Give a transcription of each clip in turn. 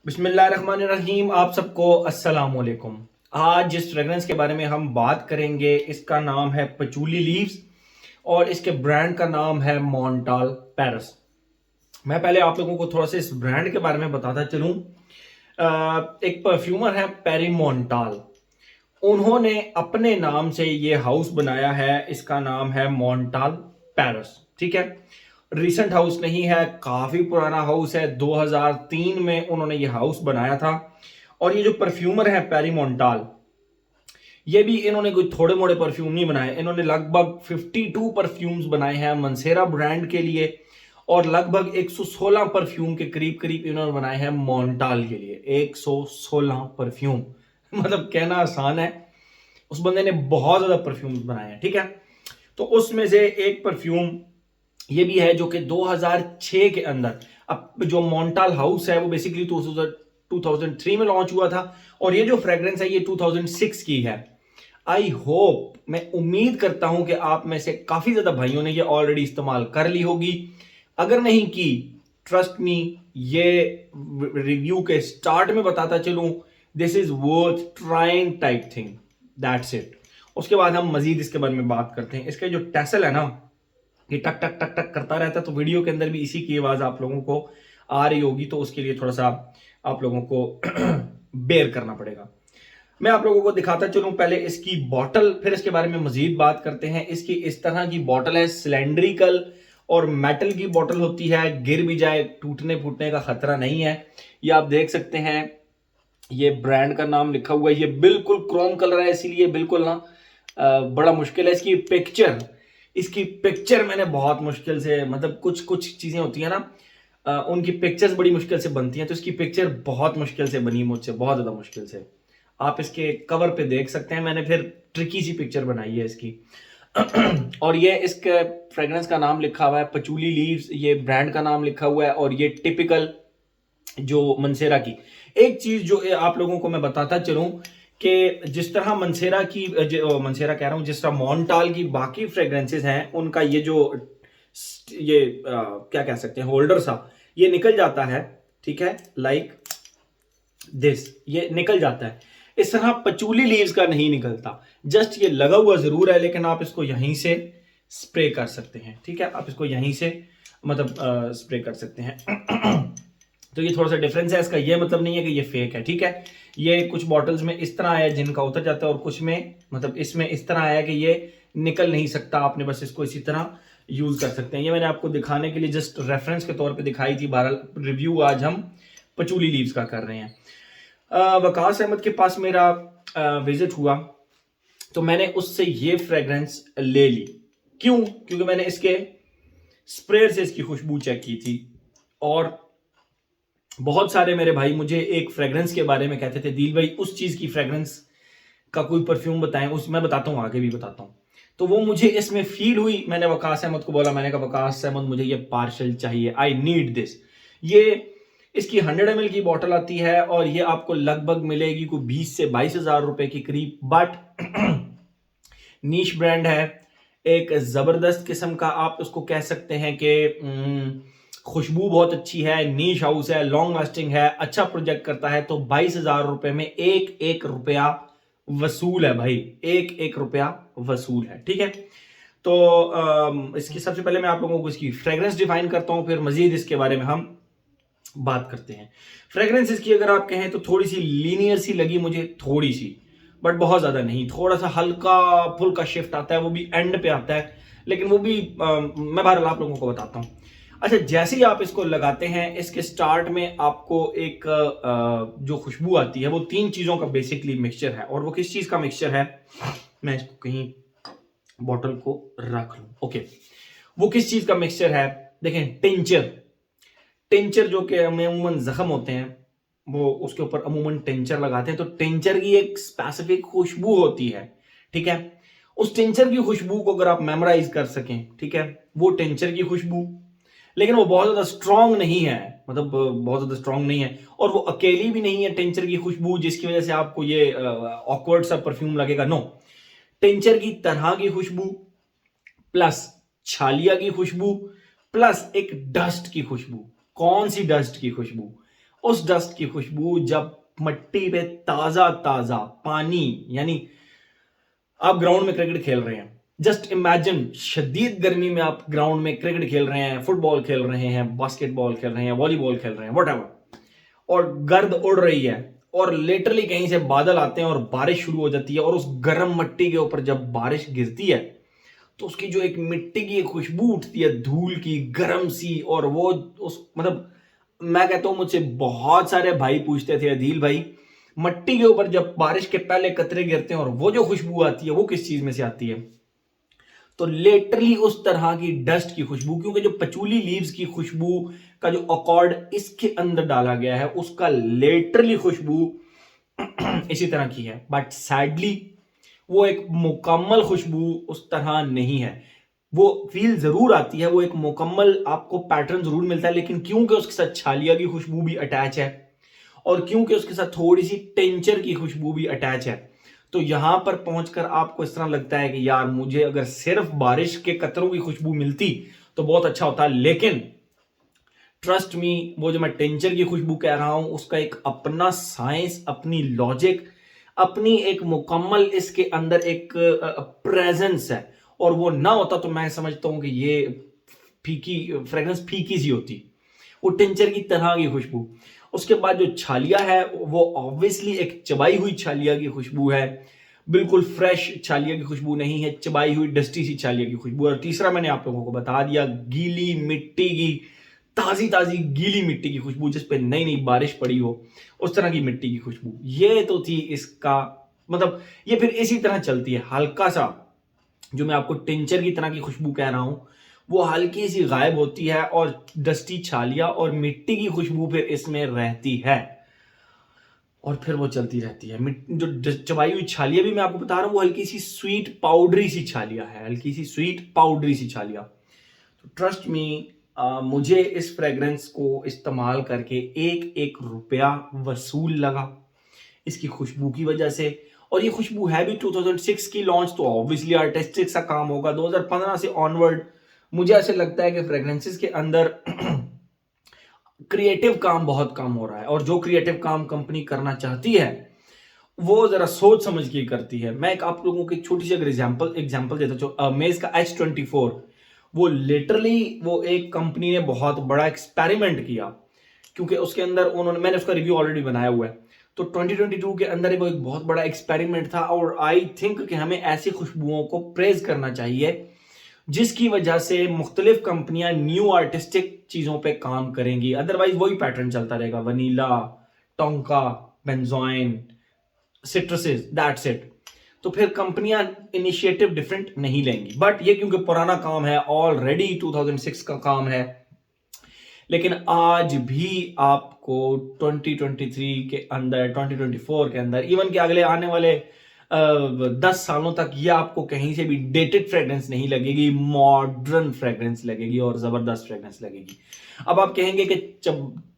बिस्मिल्लाहिर्रहमानिर्रहीम। आप सबको अस्सलाम वालेकुम। आज जिस फ्रेग्रेंस के बारे में हम बात करेंगे इसका नाम है पचूली लीव्स और इसके ब्रांड का नाम है मॉन्टाल पेरिस। मैं पहले आप लोगों को थोड़ा सा इस ब्रांड के बारे में बताता चलूं। एक परफ्यूमर है पेरी मॉन्टाल, उन्होंने अपने नाम से ये हाउस बनाया है। इसका नाम है मॉन्टाल पेरिस, ठीक है। रिसेंट हाउस नहीं है, काफी पुराना हाउस है। 2003 में उन्होंने ये हाउस बनाया था। और ये जो परफ्यूमर है पेरी मॉन्टाल, ये भी इन्होंने कोई थोड़े मोड़े परफ्यूम नहीं बनाए। इन्होंने लगभग 52 परफ्यूम्स बनाए हैं मंसेरा ब्रांड के लिए और लगभग 116 परफ्यूम के करीब करीब इन्होंने बनाए हैं मॉन्टाल के लिए। 116 परफ्यूम मतलब कहना आसान है, उस बंदे ने बहुत ज्यादा परफ्यूम्स बनाए हैं, ठीक है। तो उसमें से एक परफ्यूम ये भी है जो कि 2006 के अंदर, अब जो मॉन्टाल हाउस है वो बेसिकली 2003 में लॉन्च हुआ था और ये जो फ्रेग्रेंस है ये 2006 की है। आई होप, मैं उम्मीद करता हूं कि आप में से काफी ज्यादा भाइयों ने ये ऑलरेडी इस्तेमाल कर ली होगी। अगर नहीं की, ट्रस्ट मी, ये रिव्यू के स्टार्ट में बताता चलूं, this is worth trying type thing, that's it. उसके बाद हम मजीद इसके बारे में बात करते हैं। इसके जो टेसल है ना, ये टक टक टक टक करता रहता है, तो वीडियो के अंदर भी इसी की आवाज आप लोगों को आ रही होगी, तो उसके लिए थोड़ा सा आप लोगों को बेयर करना पड़ेगा। मैं आप लोगों को दिखाता चलूं पहले इसकी बॉटल, फिर इसके बारे में मजीद बात करते हैं। इसकी इस तरह की बॉटल है, सिलेंड्रिकल और मेटल की बॉटल होती है, गिर भी जाए टूटने फूटने का खतरा नहीं है। ये आप देख सकते हैं, ये ब्रांड का नाम लिखा हुआ है। ये बिल्कुल क्रोम कलर है, इसीलिए बिल्कुल ना बड़ा मुश्किल है। इसकी पिक्चर मैंने बहुत मुश्किल से, मतलब कुछ कुछ चीजें होती है ना, उनकी पिक्चर्स बड़ी मुश्किल से बनती हैं, तो इसकी पिक्चर बहुत मुश्किल से बनी मुझसे, बहुत ज्यादा मुश्किल से। आप इसके कवर पे देख सकते हैं, मैंने फिर ट्रिकी सी पिक्चर बनाई है इसकी। और ये इसके फ्रेग्रेंस का नाम लिखा हुआ है पचूली लीव्स, ये ब्रांड का नाम लिखा हुआ है। और ये टिपिकल जो मंसेरा की एक चीज जो आप लोगों को मैं बताता चलूं कि जिस तरह मंसेरा कह रहा हूं, जिस तरह मॉन्टाल की बाकी फ्रेग्रेंसेस हैं, उनका ये जो क्या कह सकते हैं, होल्डर सा ये निकल जाता है, ठीक है, लाइक दिस, ये निकल जाता है। इस तरह पचूली लीव्स का नहीं निकलता, जस्ट ये लगा हुआ जरूर है, लेकिन आप इसको यहीं से स्प्रे कर सकते हैं, ठीक है। आप इसको यहीं से मतलब स्प्रे कर सकते हैं। तो ये थोड़ा सा डिफरेंस है इसका, ये मतलब नहीं है कि ये फेक है, ठीक है। ये कुछ बॉटल्स में इस तरह आया जिनका उतर जाता है, और कुछ में मतलब इसमें इस तरह आया कि ये निकल नहीं सकता, आपने बस इसको इसी तरह यूज कर सकते हैं। ये मैंने आपको दिखाने के लिए जस्ट रेफरेंस के तौर पे दिखाई थी। बहरहाल रिव्यू आज हम पचूली लीव्स का कर रहे हैं। वकास अहमद के पास मेरा विजिट हुआ, तो मैंने उससे ये फ्रेग्रेंस ले ली। क्यों? क्योंकि मैंने इसके स्प्रे से इसकी खुशबू चेक की थी, और बहुत सारे मेरे भाई मुझे एक फ्रेग्रेंस के बारे में कहते थे, दिल भाई उस चीज की फ्रेग्रेंस का कोई परफ्यूम बताएं। उस मैं बताता हूं, आगे भी बताता हूं। तो वो मुझे इसमें फील हुई, मैंने वकास अहमद को बोला, मैंने कहा वकास अहमद मुझे ये पार्शल चाहिए, आई नीड दिस। ये इसकी 100 ml की बॉटल आती है और ये आपको लगभग मिलेगी को 20 से 22 हजार रुपए के करीब, बट नीश ब्रांड है, एक जबरदस्त किस्म का आप उसको कह सकते हैं कि खुशबू बहुत अच्छी है, नीश हाउस है, लॉन्ग लास्टिंग है, अच्छा प्रोजेक्ट करता है। तो 22 हजार रुपए में एक एक रुपया वसूल है भाई, एक एक रुपया वसूल है, ठीक है। तो इसकी सबसे पहले मैं आप लोगों को इसकी फ्रेग्रेंस डिफाइन करता हूं, फिर मजीद इसके बारे में हम बात करते हैं। फ्रेग्रेंस इसकी अगर आप कहें तो थोड़ी सी लीनियर सी लगी मुझे, थोड़ी सी, बट बहुत ज्यादा नहीं। थोड़ा सा हल्का फुल्का शिफ्ट आता है, वो भी एंड पे आता है, लेकिन वो भी मैं बहरहाल आप लोगों को बताता हूं। अच्छा, जैसे ही आप इसको लगाते हैं, इसके स्टार्ट में आपको एक जो खुशबू आती है वो 3 चीजों का बेसिकली मिक्सचर है। और वो किस चीज का मिक्सचर है, मैं इसको कहीं बॉटल को रख लूं, ओके। वो किस चीज का मिक्सचर है, देखें, टिंचर। टिंचर जो कि हमें अमूमन जख्म होते हैं, वो उसके ऊपर अमूमन टिंचर लगाते हैं, तो टिंचर की एक स्पेसिफिक खुशबू होती है, ठीक है। उस टिंचर की खुशबू को अगर आप मेमोराइज कर सकें, ठीक है, वो टिंचर की खुशबू, लेकिन वो बहुत ज्यादा स्ट्रांग नहीं है, मतलब बहुत ज्यादा स्ट्रांग नहीं है, और वो अकेली भी नहीं है टिंचर की खुशबू जिसकी वजह से आपको ये ऑकवर्ड सा परफ्यूम लगेगा। नो, टिंचर की तरह की खुशबू प्लस छालिया की खुशबू प्लस एक डस्ट की खुशबू। कौन सी डस्ट की खुशबू? उस डस्ट की खुशबू जब मट्टी पे ताजा ताजा पानी, यानी आप ग्राउंड में क्रिकेट खेल रहे हैं, जस्ट इमेजिन शदीद गर्मी में आप ग्राउंड में क्रिकेट खेल रहे हैं, फुटबॉल खेल रहे हैं, बास्केटबॉल खेल रहे हैं, वॉलीबॉल खेल रहे हैं, व्हाटएवर, और गर्द उड़ रही है और लिटरली कहीं से बादल आते हैं और बारिश शुरू हो जाती है, और उस गर्म मिट्टी के ऊपर जब बारिश गिरती है तो उसकी जो एक मिट्टी की खुशबू उठती है, धूल की, गर्म सी, और वो उस मतलब मैं कहता हूं, मुझसे बहुत सारे भाई पूछते थे, अदील भाई मट्टी के ऊपर जब बारिश के पहले कतरे गिरते हैं और वो जो खुशबू आती है वो किस चीज में से आती है? तो लिटरली उस तरह की डस्ट की खुशबू, क्योंकि जो पचूली लीव्स की खुशबू का जो अकॉर्ड इसके अंदर डाला गया है उसका लिटरली खुशबू इसी तरह की है, बट सैडली वो एक मुकम्मल खुशबू उस तरह नहीं है। वो फील जरूर आती है, वो एक मुकम्मल आपको पैटर्न जरूर मिलता है, लेकिन क्योंकि उसके साथ छालिया की खुशबू भी अटैच है और क्योंकि उसके साथ थोड़ी सी टेंचर की खुशबू भी अटैच है, तो यहां पर पहुंचकर आपको इस तरह लगता है कि यार मुझे अगर सिर्फ बारिश के कतरों की खुशबू मिलती तो बहुत अच्छा होता। लेकिन ट्रस्ट मी, वो जो मैं टेंचर की खुशबू कह रहा हूं उसका एक अपना साइंस, अपनी लॉजिक, अपनी एक मुकम्मल इसके अंदर एक प्रेजेंस है, और वो ना होता तो मैं समझता हूं कि ये फीकी फ्रेग्रेंस फीकी सी होती, वो टेंचर की तरह की खुशबू। उसके बाद जो छालिया है वो ऑब्वियसली एक चबाई हुई छालिया की खुशबू है, बिल्कुल फ्रेश छालिया की खुशबू नहीं है, चबाई हुई डस्टी सी छालिया की खुशबू। और तीसरा मैंने आप लोगों को बता दिया, गीली मिट्टी की, ताजी ताजी गीली मिट्टी की खुशबू, जिस पे नई नई बारिश पड़ी हो उस तरह की मिट्टी की खुशबू। ये तो थी इसका मतलब, ये फिर इसी तरह चलती है। हल्का सा जो मैं आपको टिंचर की तरह की खुशबू कह रहा हूं वो हल्की सी गायब होती है और डस्टी छालिया और मिट्टी की खुशबू फिर इसमें रहती है और फिर वो चलती रहती है। जो चबाई हुई छालिया भी मैं आपको बता रहा हूं वो हल्की सी स्वीट पाउडरी सी छालिया है, हल्की सी स्वीट पाउडरी सी छालिया। तो ट्रस्ट मी, मुझे इस फ्रेग्रेंस को इस्तेमाल करके एक एक रुपया वसूल लगा इसकी खुशबू की वजह से। और ये खुशबू है भी 2006 की लॉन्च, तो ऑब्वियसली आर्टिस्टिक सा काम होगा। 2015 से ऑनवर्ड मुझे ऐसे लगता है कि फ्रेग्रेंसेस के अंदर क्रिएटिव काम बहुत कम हो रहा है, और जो क्रिएटिव काम कंपनी करना चाहती है वो जरा सोच समझ के करती है। मैं एक आप लोगों को एक छोटी सी अगर एग्जांपल देता, जो अमेज का H24, वो लिटरली वो एक कंपनी ने बहुत बड़ा एक्सपेरिमेंट किया, क्योंकि उसके अंदर उन्होंने, मैंने उसका रिव्यू ऑलरेडी बनाया हुआ है, तो 2022 के अंदर वो एक बहुत बड़ा एक्सपेरिमेंट था। और आई थिंक कि हमें ऐसी खुशबुओं को प्रेज करना चाहिए जिसकी वजह से मुख्तलिफ कंपनियां न्यू आर्टिस्टिक चीजों पे काम करेंगी, अदरवाइज वही पैटर्न चलता रहेगा, vanilla, tonka, benzoin, citruses, that's it. तो फिर कंपनियां इनिशिएटिव डिफरेंट नहीं लेंगी। बट ये क्योंकि पुराना काम है, ऑलरेडी 2006 का काम है, लेकिन आज भी आपको 2023 के अंदर, 2024 के अंदर, इवन के अगले आने वाले 10 सालों तक ये आपको कहीं से भी डेटेड फ्रेग्रेंस नहीं लगेगी, मॉडर्न फ्रेग्रेंस लगेगी और जबरदस्त फ्रेग्रेंस लगेगी। अब आप कहेंगे कि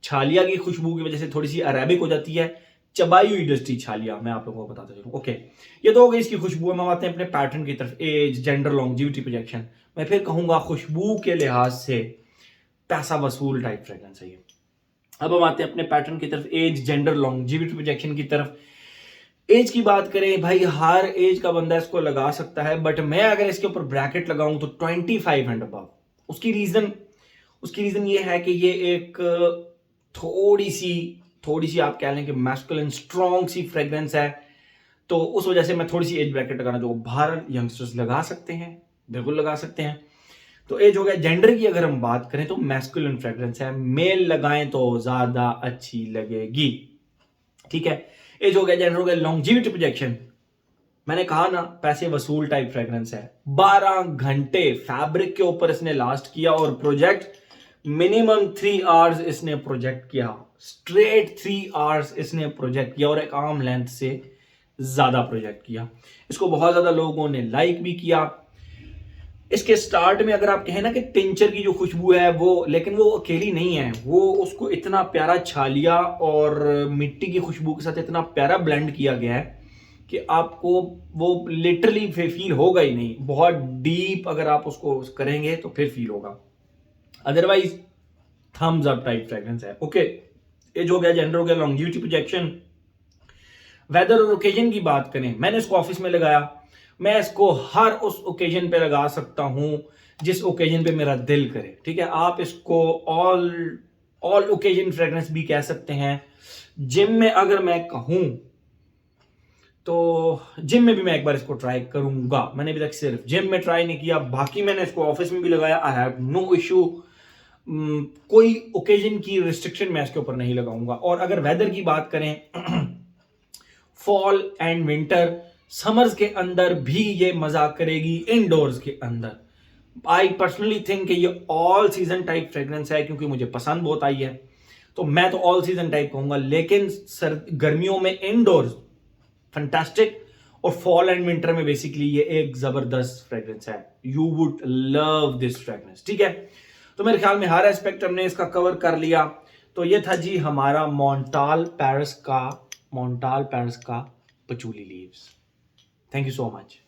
छालिया की खुशबू की वजह से थोड़ी सी अरेबिक हो जाती है, चबाई हुई डस्टी छालिया, मैं आप लोगों को बताता चलूं। ओके, ये तो हो गई इसकी खुशबू। हम आते हैं अपने पैटर्न की तरफ, एज, जेंडर, लॉन्जिविटी, प्रोजेक्शन। मैं फिर कहूंगा खुशबू के लिहाज से पैसा वसूल टाइप फ्रेग्रेंस है ये। अब हम आते हैं अपने पैटर्न की तरफ, एज, जेंडर, लॉन्जिविटी, प्रोजेक्शन की तरफ। एज की बात करें भाई, हर एज का बंदा इसको लगा सकता है, बट मैं अगर इसके ऊपर ब्रैकेट लगाऊं तो 25 एंड अबव। उसकी रीजन ये है कि ये एक थोड़ी सी आप कह लें कि मैस्कुलिन स्ट्रॉन्ग सी फ्रेग्रेंस है, तो उस वजह से मैं थोड़ी सी एज ब्रैकेट लगाना, जो बाहर यंगस्टर्स लगा सकते हैं, बिल्कुल लगा सकते हैं। तो एज हो गया। जेंडर की अगर हम बात करें तो मैस्कुलिन फ्रेग्रेंस है, मेल लगाएं तो ज्यादा अच्छी लगेगी, ठीक है। एज हो गया, जेंडर हो गया। लॉन्जिविटी, प्रोजेक्शन, मैंने कहा ना पैसे वसूल टाइप फ्रेग्रेंस है। 12 घंटे फैब्रिक के ऊपर इसने लास्ट किया और प्रोजेक्ट मिनिमम 3 आवर्स इसने प्रोजेक्ट किया, स्ट्रेट 3 आवर्स इसने प्रोजेक्ट किया, और एक आर्म लेंथ से ज्यादा प्रोजेक्ट किया। इसको बहुत ज्यादा लोगों ने लाइक भी किया। इसके स्टार्ट में अगर आप कहें ना कि टिंचर की जो खुशबू है वो, लेकिन वो अकेली नहीं है, वो उसको इतना प्यारा छालिया और मिट्टी की खुशबू के साथ इतना प्यारा ब्लेंड किया गया है कि आपको वो लिटरली फील होगा ही नहीं। बहुत डीप अगर आप उसको करेंगे तो फिर फील होगा, otherwise thumbs up type fragrance है। ओके, एज हो गया, जेंडर हो गया, लॉन्जिविटी, प्रोजेक्शन, वेदर और ओकेजन की बात करें, मैंने इसको ऑफिस में लगाया, मैं इसको हर उस ओकेजन पे लगा सकता हूं जिस ओकेजन पे मेरा दिल करे, ठीक है। आप इसको ऑल ओकेजन फ्रेग्रेंस भी कह सकते हैं। जिम में अगर मैं कहूं तो जिम में भी मैं एक बार इसको ट्राई करूंगा। मैंने अभी तक सिर्फ जिम में ट्राई नहीं किया, बाकी मैंने इसको ऑफिस में भी लगाया। आई हैव नो इशू, कोई ओकेजन की रिस्ट्रिक्शन मैं इसके ऊपर नहीं लगाऊंगा। और अगर वेदर की बात करें, फॉल एंड विंटर, समर्स के अंदर भी ये मजा करेगी, इनडोर्स के अंदर। आई पर्सनली थिंक कि ये ऑल सीजन टाइप फ्रेग्रेंस है, क्योंकि मुझे पसंद बहुत आई है, तो मैं तो ऑल सीजन टाइप कहूंगा। लेकिन गर्मियों में इनडोर्स फंटास्टिक, और फॉल एंड विंटर में बेसिकली ये एक जबरदस्त फ्रेग्रेंस है। You would love this fragrance, ठीक है। तो मेरे ख्याल में हर एस्पेक्ट हमने इसका कवर कर लिया। तो ये था जी हमारा मॉन्टाल पेरिस का पचूली leaves. Thank you so much.